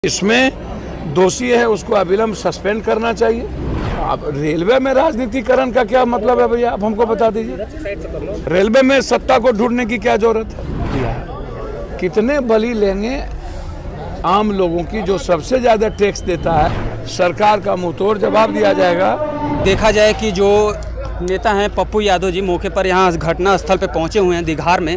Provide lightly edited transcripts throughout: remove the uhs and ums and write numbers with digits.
इसमें दोषी है उसको अविलंब सस्पेंड करना चाहिए। अब रेलवे में राजनीतिकरण का क्या मतलब है भैया, आप हमको बता दीजिए। रेलवे में सत्ता को ढूंढने की क्या जरूरत है? कितने बलि लेंगे आम लोगों की, जो सबसे ज्यादा टैक्स देता है। सरकार का मुंहतोड़ जवाब दिया जाएगा। देखा जाए कि जो नेता हैं पप्पू यादव जी मौके पर यहाँ घटना स्थल पे पहुँचे हुए हैं दीघार में,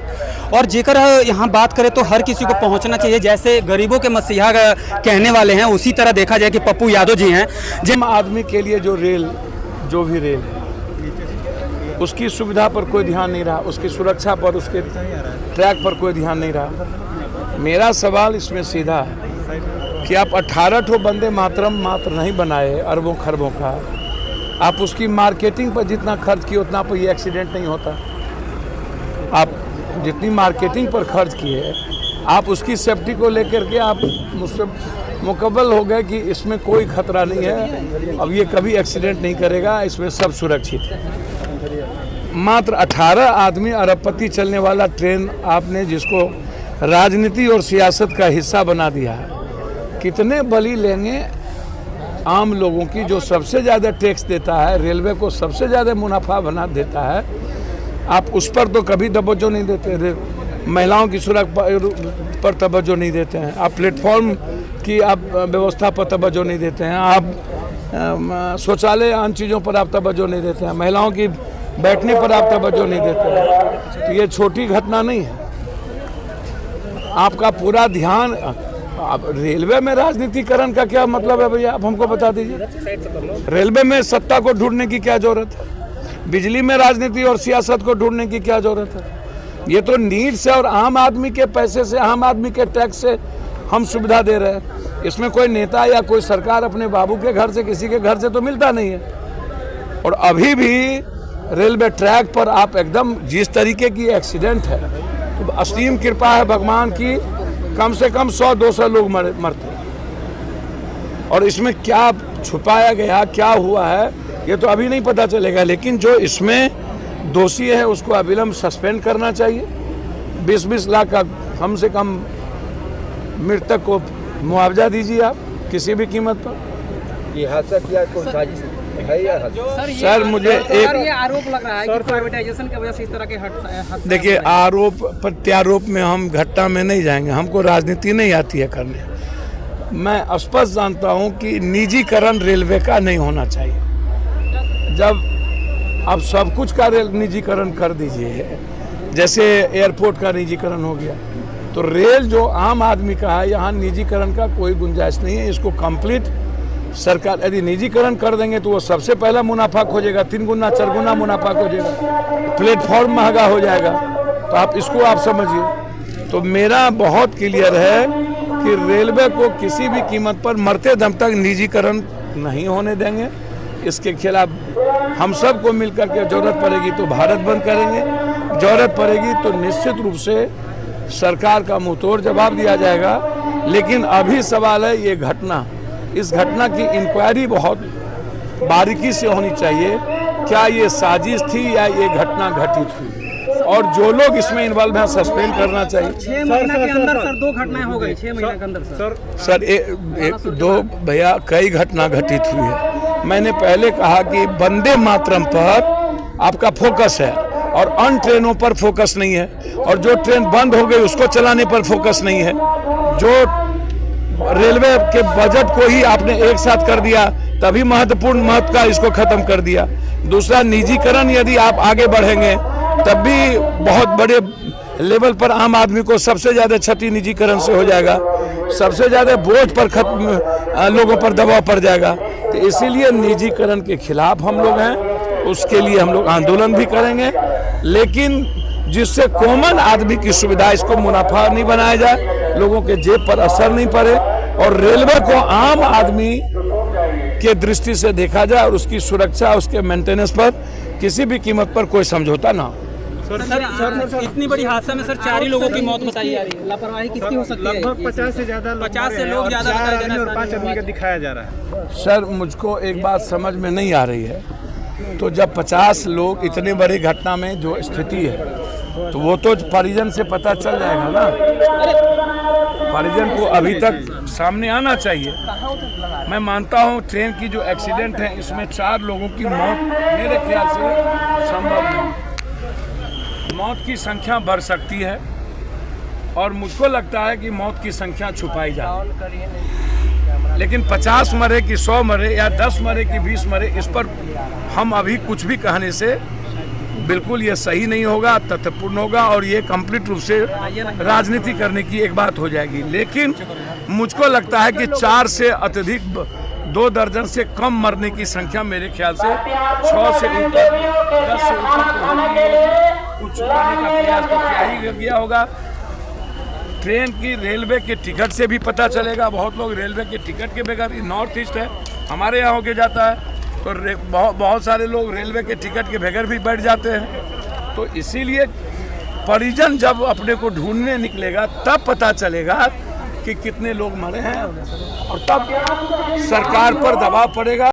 और जेकर यहाँ बात करें तो हर किसी को पहुँचना चाहिए। जैसे गरीबों के मसीहा कहने वाले हैं, उसी तरह देखा जाए कि पप्पू यादव जी हैं। जिन आदमी के लिए जो भी रेल है उसकी सुविधा पर कोई ध्यान नहीं रहा, उसकी सुरक्षा पर, उसके ट्रैक पर कोई ध्यान नहीं रहा। मेरा सवाल इसमें सीधा है कि आप 18 वंदे मातरम मात्र नहीं बनाए अरबों खरबों का, आप उसकी मार्केटिंग पर जितना खर्च किए उतना पर ये एक्सीडेंट नहीं होता। आप जितनी मार्केटिंग पर खर्च किए, आप उसकी सेफ्टी को लेकर के आप मुझसे मुकब्बल हो गए कि इसमें कोई खतरा नहीं है, अब ये कभी एक्सीडेंट नहीं करेगा, इसमें सब सुरक्षित है। मात्र 18 आदमी अरबपति चलने वाला ट्रेन आपने जिसको राजनीति और सियासत का हिस्सा बना दिया है। कितने बलि लेंगे आम लोगों की, जो सबसे ज़्यादा टैक्स देता है, रेलवे को सबसे ज़्यादा मुनाफा बना देता है। आप उस पर तो कभी तवज्जो नहीं देते। महिलाओं की सुरक्षा पर तवज्जो नहीं देते हैं। आप प्लेटफॉर्म की आप व्यवस्था पर तवज्जो नहीं देते हैं। आप शौचालय अन्य चीज़ों पर आप तवज्जो नहीं देते हैं। महिलाओं की बैठने पर आप तवज्जो नहीं देते हैं। तो ये छोटी घटना नहीं है। आपका पूरा ध्यान, अब रेलवे में राजनीतिकरण का क्या मतलब है भैया, आप हमको बता दीजिए। रेलवे में सत्ता को ढूंढने की क्या जरूरत है? बिजली में राजनीति और सियासत को ढूंढने की क्या जरूरत है? ये तो नीड से और आम आदमी के पैसे से, आम आदमी के टैक्स से हम सुविधा दे रहे हैं। इसमें कोई नेता या कोई सरकार अपने बाबू के घर से, किसी के घर से तो मिलता नहीं है। और अभी भी रेलवे ट्रैक पर आप एकदम जिस तरीके की एक्सीडेंट है, तो असीम कृपा है भगवान की, कम से कम 100-200 लोग मरते। और इसमें क्या छुपाया गया, क्या हुआ है, ये तो अभी नहीं पता चलेगा। लेकिन जो इसमें दोषी है उसको अविलंब सस्पेंड करना चाहिए। 20-20 लाख का कम से कम मृतक को मुआवजा दीजिए आप किसी भी कीमत पर। ये हादसा क्या कोई साजिश है या सर मुझे ये आरोप लग रहा है कि प्राइवेटाइजेशन की वजह से इस तरह के देखिए, आरोप प्रत्यारोप में हम घटना में नहीं जाएंगे, हमको राजनीति नहीं आती है करने। मैं स्पष्ट जानता हूं कि निजीकरण रेलवे का नहीं होना चाहिए। जब आप सब कुछ का निजीकरण कर दीजिए, जैसे एयरपोर्ट का निजीकरण हो गया, तो रेल जो आम आदमी का है, यहाँ निजीकरण का कोई गुंजाइश नहीं है। इसको कंप्लीट सरकार यदि निजीकरण कर देंगे तो वो सबसे पहला मुनाफा खोजेगा, 3 गुना 4 गुना मुनाफा खोजेगा, प्लेटफॉर्म महंगा हो जाएगा। तो आप इसको आप समझिए। तो मेरा बहुत क्लियर है कि रेलवे को किसी भी कीमत पर मरते दम तक निजीकरण नहीं होने देंगे। इसके खिलाफ हम सबको मिलकर के जरूरत पड़ेगी तो भारत बंद करेंगे, जरूरत पड़ेगी तो निश्चित रूप से सरकार का मुंहतोड़ जवाब दिया जाएगा। लेकिन अभी सवाल है ये घटना, इस घटना की इंक्वायरी बहुत बारीकी से होनी चाहिए। क्या ये साजिश थी या ये घटना घटित हुई, और जो लोग इसमें इन्वॉल्व हैं सस्पेंड करना चाहिए। 6 महीने के अंदर सर 2 घटनाएं हो गई। 6 महीने के अंदर सर एक दो भैया कई घटना घटित हुई है। मैंने पहले कहा कि वंदे मातरम पर आपका फोकस है और अन्य ट्रेनों पर फोकस नहीं है, और जो ट्रेन बंद हो गई उसको चलाने पर फोकस नहीं है। जो रेलवे के बजट को ही आपने एक साथ कर दिया, तभी महत्व का इसको खत्म कर दिया। दूसरा, निजीकरण यदि आप आगे बढ़ेंगे तब भी बहुत बड़े लेवल पर आम आदमी को सबसे ज्यादा क्षति निजीकरण से हो जाएगा, सबसे ज्यादा बोझ पर लोगों पर दबाव पड़ जाएगा। तो इसीलिए निजीकरण के खिलाफ हम लोग हैं, उसके लिए हम लोग आंदोलन भी करेंगे, लेकिन जिससे कॉमन आदमी की सुविधा, इसको मुनाफा नहीं बनाया जाए, लोगों के जेब पर असर नहीं पड़े, और रेलवे को आम आदमी के दृष्टि से देखा जाए और उसकी सुरक्षा, उसके मेंटेनेंस पर किसी भी कीमत पर कोई समझौता ना हो। सर, इतनी बड़ी हादसा में सर 4 ही लोगों की मौत बताई जा रही है। लापरवाही कितनी हो सकती है? लगभग 50 से ज्यादा 50 से लोग ज्यादा बताया जा रहा है और 5 आदमी का दिखाया जा रहा है। सर मुझको एक बात समझ में नहीं आ रही है, तो जब 50 लोग इतनी बड़ी घटना में जो स्थिति है, तो वो तो परिजन से पता चल जाएगा ना। परिजन को अभी तक सामने आना चाहिए। मैं मानता हूँ ट्रेन की जो एक्सीडेंट है इसमें 4 लोगों की मौत मेरे ख्याल से संभव नहीं। मौत की संख्या बढ़ सकती है और मुझको लगता है कि मौत की संख्या छुपाई जाए, लेकिन 50 मरे कि 100 मरे या 10 मरे कि 20 मरे, इस पर हम अभी कुछ भी कहने से बिल्कुल ये सही नहीं होगा, तथ्यपूर्ण होगा और ये कंप्लीट रूप से राजनीति करने की एक बात हो जाएगी। लेकिन मुझको लगता है कि 4 से अत्यधिक 2 दर्जन से कम मरने की संख्या मेरे ख्याल से 6 से ऊपर 10 से ऊपर कुछ छुपाने का प्रयास तो क्या ही गया होगा। ट्रेन की रेलवे के टिकट से भी पता चलेगा। बहुत लोग रेलवे के टिकट के बगैर, नॉर्थ ईस्ट है हमारे यहाँ होके जाता है, तो बहुत सारे लोग रेलवे के टिकट के बगैर भी बैठ जाते हैं। तो इसीलिए परिजन जब अपने को ढूंढने निकलेगा तब पता चलेगा कि कितने लोग मरे हैं और तब सरकार पर दबाव पड़ेगा।